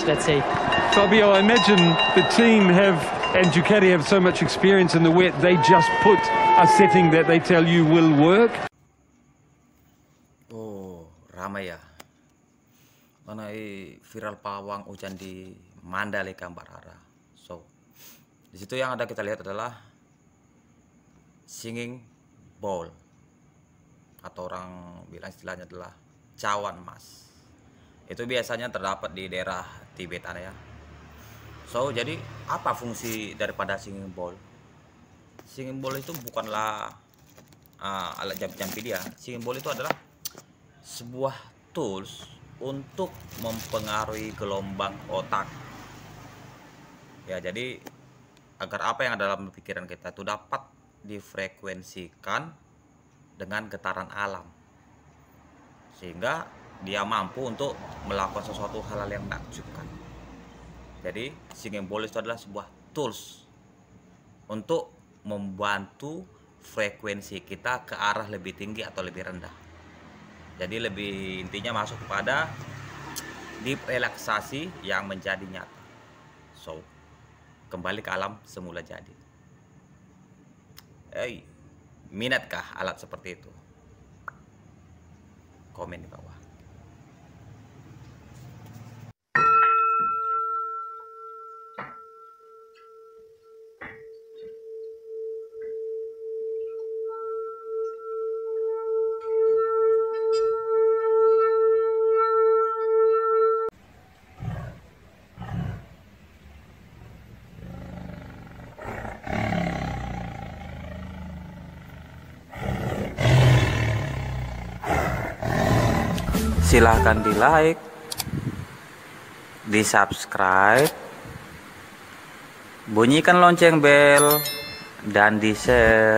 match. Let's see. Fabio, I imagine the team and Ducati have so much experience in the wet, they just put a setting that they tell you will work. Oh, ramai ya. Mengenai viral pawang hujan di Mandalika, Mbak Rara. So, di situ yang ada kita lihat adalah singing bowl, atau orang bilang istilahnya adalah cawan emas. Itu biasanya terdapat di daerah Tibetan ya. So, jadi apa fungsi daripada singing bowl? Singing bowl itu bukanlah alat jampi dia. Singing bowl itu adalah sebuah tools untuk mempengaruhi gelombang otak. Ya, jadi agar apa yang ada dalam pikiran kita itu dapat difrekuensikan dengan getaran alam, sehingga dia mampu untuk melakukan sesuatu hal yang menakjubkan. Jadi singing bowl itu adalah sebuah tools untuk membantu frekuensi kita ke arah lebih tinggi atau lebih rendah. Jadi lebih intinya masuk kepada deep relaksasi yang menjadi nyata. So, kembali ke alam semula jadi. Minatkah alat seperti itu? Komen di bawah. Silahkan di like, di subscribe, bunyikan lonceng bel, dan di share.